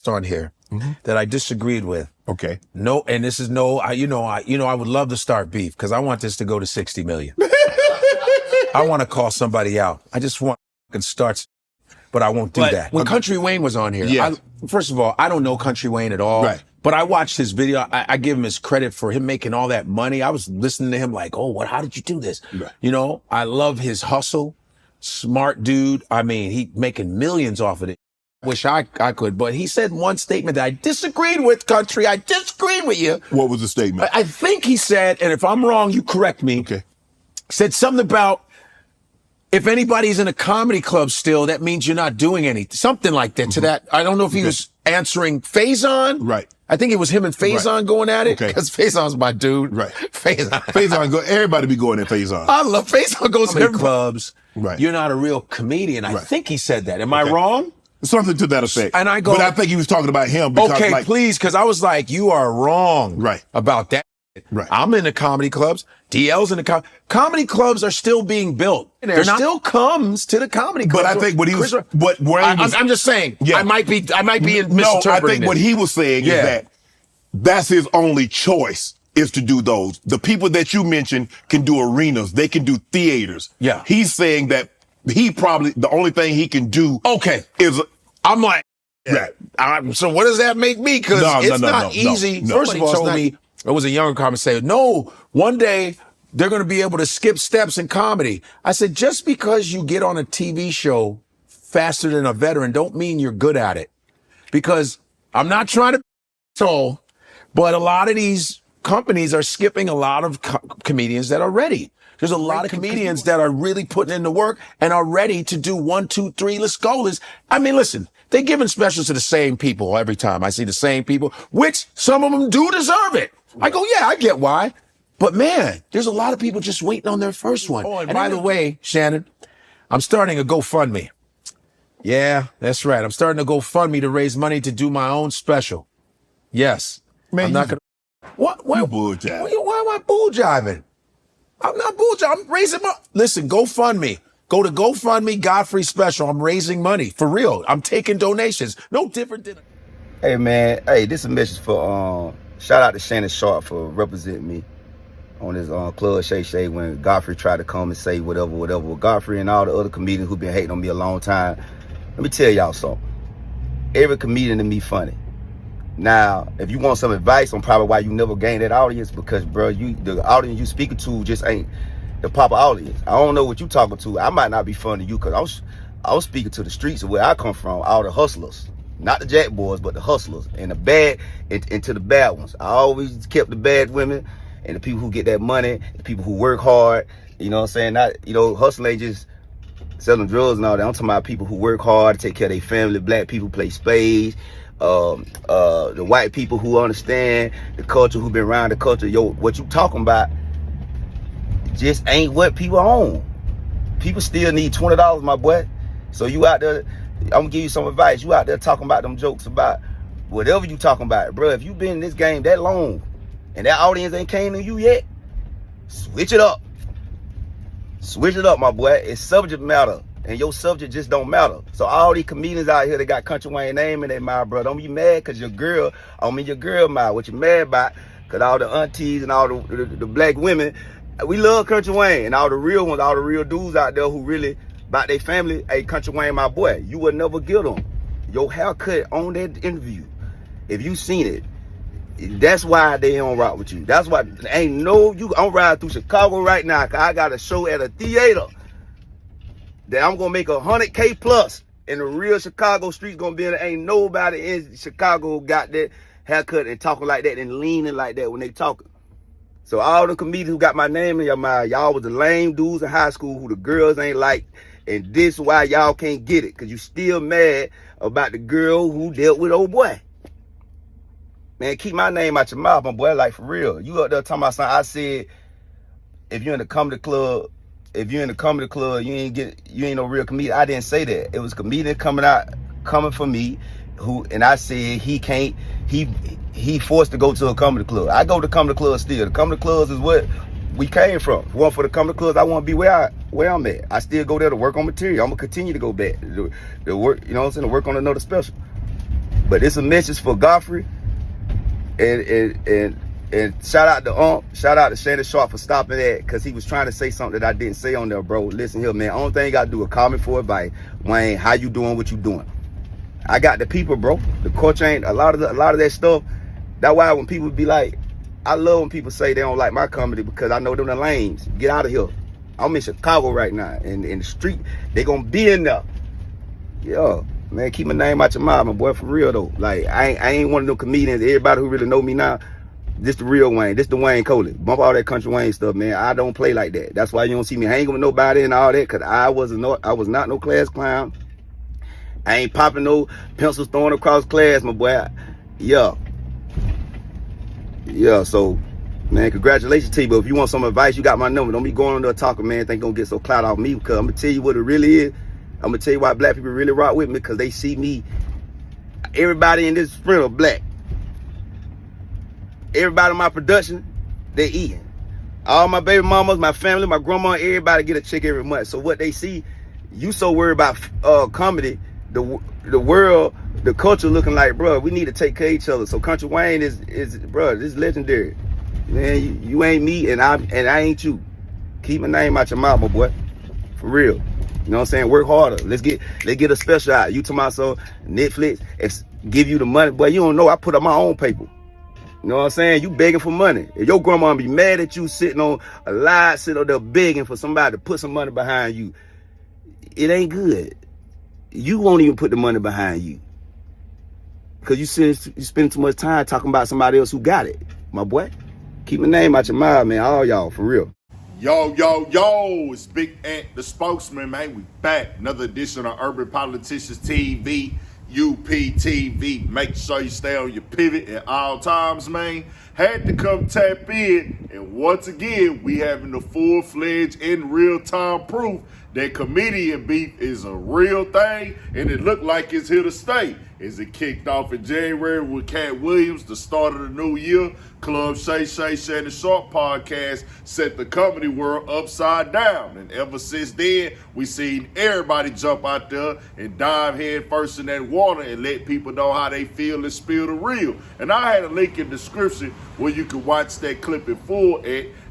on here that I disagreed with. Okay. No, and this is no, I would love to start beef because I want this to go to 60 million. I want to call somebody out. I just want to start, but I won't do that. When Kountry Wayne was on here, first of all, I don't know Kountry Wayne at all. Right. But I watched his video. I give him his credit for him making all that money. I was listening to him like, oh, how did you do this? Right. You know, I love his hustle. Smart dude. I mean, he making millions off of it. Wish I could, but he said one statement that I disagreed with, Kountry. I disagreed with you. What was the statement? I think he said, and if I'm wrong, you correct me. Okay. Said something about if anybody's in a comedy club still, that means you're not doing anything. Something like that to that. I don't know if he was answering Faison. Right. I think it was him and Faison going at it. Because Faison's my dude. Right. Faison. Everybody be going at Faison. I love Faison goes to clubs. Right. You're not a real comedian. I think he said that. Am I wrong? Something to that effect. And I go, but I think he was talking about him. Because, please, because I was like, you are wrong about that. Right. I'm in the comedy clubs. DL's in the comedy clubs are still being built. There still comes to the comedy clubs. But I think what he was, I'm just saying, I might be misinterpreting. No, I think what he was saying is that that's his only choice is to do those. The people that you mentioned can do arenas. They can do theaters. Yeah. He's saying that he probably, the only thing he can do is, I'm like, so what does that make me? Because it's not easy. First of all, told me, it was a younger comic saying, no, one day they're going to be able to skip steps in comedy. I said, just because you get on a TV show faster than a veteran don't mean you're good at it. Because I'm not trying to be tall, but a lot of these companies are skipping a lot of comedians that are ready. There's a lot of comedians that are really putting in the work and are ready to do 1, 2, 3, let's go. I mean, listen, they're giving specials to the same people every time. I see the same people, which some of them do deserve it. I go, yeah, I get why. But man, there's a lot of people just waiting on their first one. Oh, and by the way, Shannon, I'm starting a GoFundMe. Yeah, that's right. I'm starting a GoFundMe to raise money to do my own special. Yes. Man, I'm not going to. What? You bull-jiving. Why am I bull-jiving? I'm not bull-jiving. I'm raising money. Listen, GoFundMe. Go to GoFundMe, Godfrey special. I'm raising money. For real. I'm taking donations. No different than. Hey, man. Hey, this is a message for, shout out to Shannon Sharpe for representing me on his Club Shay Shay when Godfrey tried to come and say whatever. Well, Godfrey and all the other comedians who've been hating on me a long time, let me tell y'all something. Every comedian to me funny. Now, if you want some advice on probably why you never gain that audience, because, bro, the audience you speaking to just ain't the proper audience. I don't know what you talking to. I might not be funny to you because I was speaking to the streets of where I come from, all the hustlers. Not the jack boys, but the hustlers and the bad and to the bad ones. I always kept the bad women and the people who get that money, the people who work hard. You know what I'm saying? Not, hustling ain't just selling drugs and all that. I'm talking about people who work hard to take care of their family. Black people play spades. The white people who understand the culture, who been around the culture. What you talking about just ain't what people own. People still need $20, my boy. So you out there, I'm gonna give you some advice. You out there talking about them jokes about whatever you talking about, bro. If you been in this game that long and that audience ain't came to you yet, switch it up. Switch it up, my boy. It's subject matter, and your subject just don't matter. So all these comedians out here that got Kountry Wayne name in their mouth, bro, don't be mad because your girl mouth. What you mad about? Because all the aunties and all the black women, we love Kountry Wayne, and all the real ones, all the real dudes out there who really about their family. Hey, Kountry Wayne, my boy, you would never get them. Your haircut on that interview, if you seen it, that's why they don't rock with you. That's why I'm riding through Chicago right now because I got a show at a theater that I'm gonna make $100K plus, and the real Chicago streets gonna be in there. Ain't nobody in Chicago got that haircut and talking like that and leaning like that when they talking. So all the comedians who got my name in your mouth, y'all was the lame dudes in high school who the girls ain't like. And this why y'all can't get it, because you still mad about the girl who dealt with old boy. Man, keep my name out your mouth, my boy, like for real. You up there talking about something. I said, if you're in the comedy club, you ain't no real comedian. I didn't say that. It was comedian coming for me, and I said he forced to go to a comedy club. I go to comedy clubs still. The comedy clubs is what we came from. If it weren't for the comedy clubs, I want to be where I'm at. I still go there to work on material. I'm gonna continue to go back to work, you know what I'm saying, to work on another special. But it's a message for Godfrey, and shout out to Shannon Sharpe for stopping that, because he was trying to say something that I didn't say on there, bro. Listen here, man. Only thing you gotta do is call me for advice. Wayne, how you doing? What you doing? I got the people, bro. The culture ain't a lot of that stuff. That's why when people be like, I love when people say they don't like my comedy, because I know them the lames. Get out of here. I'm in Chicago right now, and in the street, they gonna be in there. Yeah, man, keep my name out your mouth, my boy, for real though. Like, I ain't one of them comedians. Everybody who really know me now, this the real Wayne. This the Wayne Coley. Bump all that country Wayne stuff, man. I don't play like that. That's why you don't see me hanging with nobody and all that, because I was not no class clown. I ain't popping no pencils thrown across class, my boy. Yeah, so, man, congratulations to you. But if you want some advice, you got my number. Don't be going on there talking, man. Think gonna get so clout off me, because I'm gonna tell you what it really is. I'm gonna tell you why black people really rock with me, because they see me. Everybody in this sprinter black. Everybody in my production, they eating. All my baby mamas, my family, my grandma, everybody get a check every month. So what they see, you so worried about comedy, the world, the culture looking like, bro, we need to take care of each other. So Kountry Wayne is bro, this is legendary. Man, you ain't me and I ain't you. Keep my name out your mouth, my boy. For real. You know what I'm saying? Work harder. Let's get a special out. You to myself, Netflix, give you the money. Boy, you don't know, I put up my own paper. You know what I'm saying? You begging for money. If your grandma be mad at you sitting on a lie, sitting up there begging for somebody to put some money behind you, it ain't good. You won't even put the money behind you, because you spend too much time talking about somebody else who got it. My boy, keep my name out your mouth, man. All y'all, for real. Yo, it's Big Ant, the spokesman, man. We back. Another edition of Urban Politicians TV, UPTV. Make sure you stay on your pivot at all times, man. Had to come tap in. And once again, we having the full-fledged in real-time proof that comedian beef is a real thing, and it looked like it's here to stay. As it kicked off in January with Cat Williams, the start of the new year, Club Shannon Sharpe podcast set the comedy world upside down. And ever since then, we seen everybody jump out there and dive head first in that water and let people know how they feel and spill the real. And I had a link in the description where you can watch that clip in full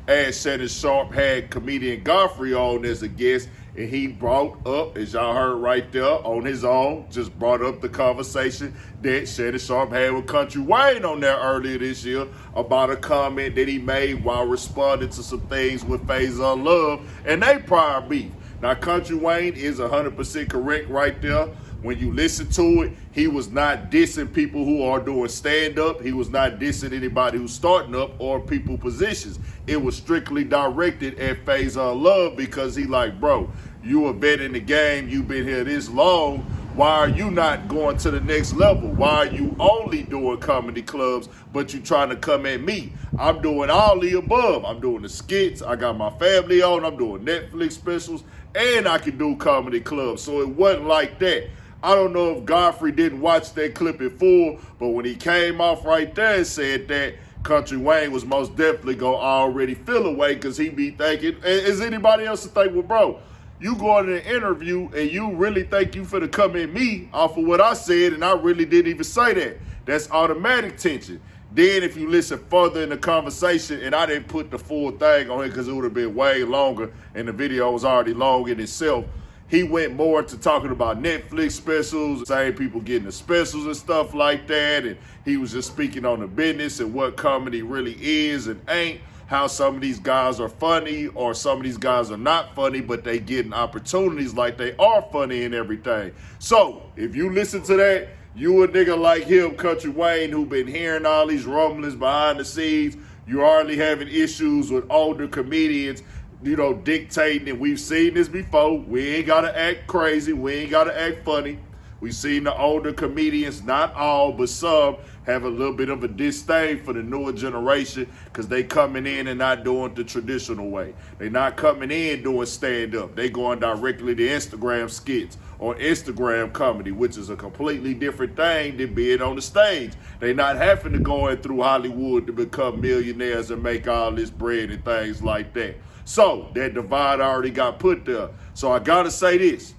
as Shannon Sharpe had comedian Godfrey on as a guest. And he brought up, as y'all heard right there on his own, just brought up the conversation that Shannon Sharpe had with Kountry Wayne on there earlier this year about a comment that he made while responding to some things with Phase of Love and they prior beef. Now, Kountry Wayne is 100% correct right there. When you listen to it, he was not dissing people who are doing stand-up. He was not dissing anybody who's starting up or people positions. It was strictly directed at Phase of Love, because he like, bro, you a vet in the game. You've been here this long. Why are you not going to the next level? Why are you only doing comedy clubs, but you trying to come at me? I'm doing all the above. I'm doing the skits. I got my family on. I'm doing Netflix specials, and I can do comedy clubs. So it wasn't like that. I don't know if Godfrey didn't watch that clip in full, but when he came off right there and said that, Kountry Wayne was most definitely going to already feel away, because he be thinking, is anybody else to think, well, bro, you go in an interview and you really think you finna come at me off of what I said, and I really didn't even say that. That's automatic tension. Then if you listen further in the conversation, and I didn't put the full thing on it because it would have been way longer and the video was already long in itself, he went more into talking about Netflix specials, same people getting the specials and stuff like that, and he was just speaking on the business and what comedy really is and ain't, how some of these guys are funny or some of these guys are not funny, but they getting opportunities like they are funny and everything. So if you listen to that, you a nigga like him, Kountry Wayne, who been hearing all these rumblings behind the scenes, you already having issues with older comedians, you know, dictating, and we've seen this before. We ain't gotta act crazy, we ain't gotta act funny. We've seen the older comedians, not all, but some, have a little bit of a disdain for the newer generation, because they coming in and not doing the traditional way. They not coming in doing stand-up. They going directly to Instagram skits or Instagram comedy, which is a completely different thing than being on the stage. They not having to go in through Hollywood to become millionaires and make all this bread and things like that. So that divide already got put there. So I gotta say this.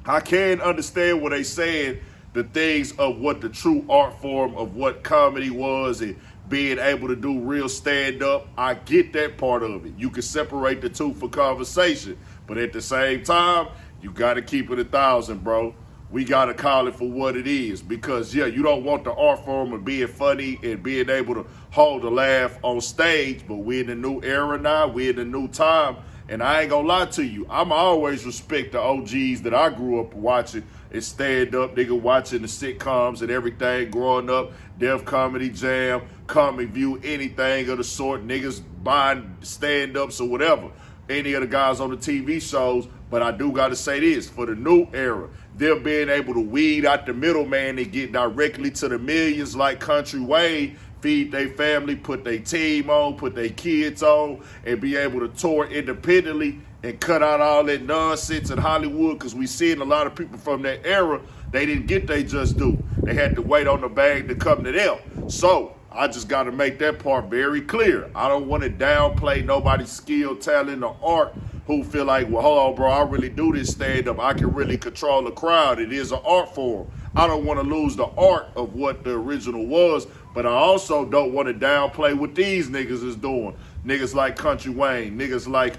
I can understand what they saying the things of what the true art form of what comedy was and being able to do real stand-up. I get that part of it. You can separate the two for conversation, but at the same time, you got to keep it 1,000, bro. We got to call it for what it is, because, yeah, you don't want the art form of being funny and being able to hold a laugh on stage, but we're in a new era now. We're in a new time, and I ain't going to lie to you. I'm always respect the OGs that I grew up watching and stand up, nigga, watching the sitcoms and everything growing up, Def Comedy Jam, Comic View, anything of the sort, niggas buying stand-ups or whatever, any of the guys on the TV shows. But I do got to say this, for the new era, they're being able to weed out the middleman and get directly to the millions like Country Wayne, feed their family, put their team on, put their kids on, and be able to tour independently and cut out all that nonsense in Hollywood, because we seen a lot of people from that era, they didn't get they just due. They had to wait on the bag to come to them. So I just got to make that part very clear. I don't want to downplay nobody's skill, talent, or art who feel like, well, hold on, bro, I really do this stand-up. I can really control the crowd. It is an art form. I don't want to lose the art of what the original was, but I also don't want to downplay what these niggas is doing. Niggas like Country Wayne, niggas like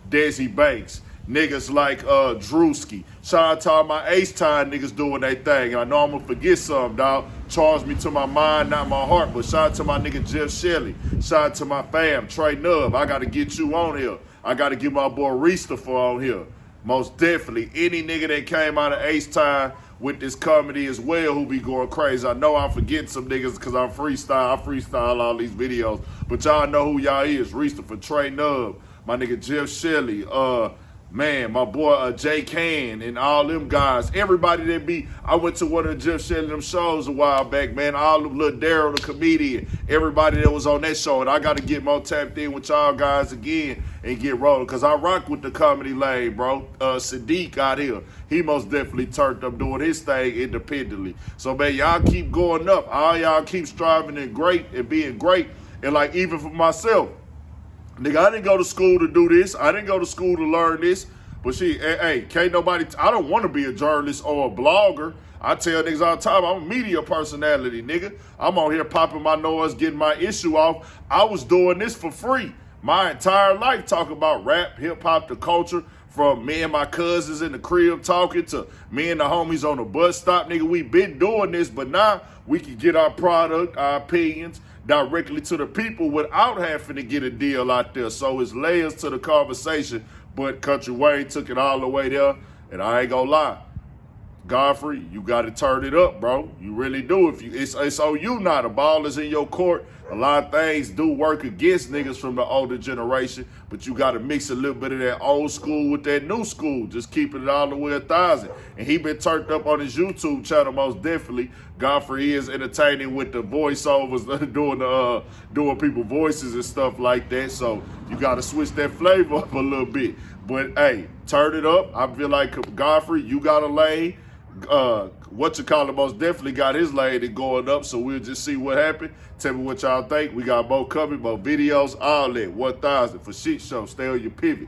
Desi Banks, niggas like Drewski. Shout out to all my H-Time niggas doing their thing. I know I'm going to forget some, dog. Charge me to my mind, not my heart. But shout out to my nigga Jeff Shelley. Shout out to my fam, Trey Nubb. I got to get you on here. I got to get my boy Reestafer on here. Most definitely. Any nigga that came out of H-Time with this comedy as well who be going crazy. I know I'm forgetting some niggas because I'm freestyle. I freestyle all these videos. But y'all know who y'all is. Reestafer, Trey Nubb, my nigga Jeff Shelley, man, my boy Jay Can and all them guys. Everybody that be, I went to one of the Jeff Shelley them shows a while back, man. All them little Daryl, the comedian, everybody that was on that show. And I got to get more tapped in with y'all guys again and get rolling, because I rock with the comedy lane, bro. Sadiq out here, he most definitely turned up doing his thing independently. So, man, y'all keep going up. All y'all keep striving and great and being great. And, like, even for myself, nigga, I didn't go to school to do this. I didn't go to school to learn this. But hey, can't nobody, I don't want to be a journalist or a blogger. I tell niggas all the time, I'm a media personality, nigga. I'm on here popping my nose, getting my issue off. I was doing this for free my entire life, talking about rap, hip-hop, the culture, from me and my cousins in the crib talking to me and the homies on the bus stop. Nigga, we been doing this, but now we can get our product, our opinions, directly to the people without having to get a deal out there. So it's layers to the conversation, but Country Wayne took it all the way there, and I ain't gonna lie, Godfrey, you got to turn it up, bro. You really do. If you, it's on you now. The ball is in your court. A lot of things do work against niggas from the older generation, but you got to mix a little bit of that old school with that new school. Just keeping it all the way 1,000. And he been turned up on his YouTube channel most definitely. Godfrey is entertaining with the voiceovers, doing people voices and stuff like that. So you got to switch that flavor up a little bit. But hey, turn it up. I feel like Godfrey, you got a lane. Most definitely got his lady going up, so we'll just see what happened. Tell me what y'all think. We got more coming, more videos, all that. 1,000 for Shit Show. Stay on your pivot.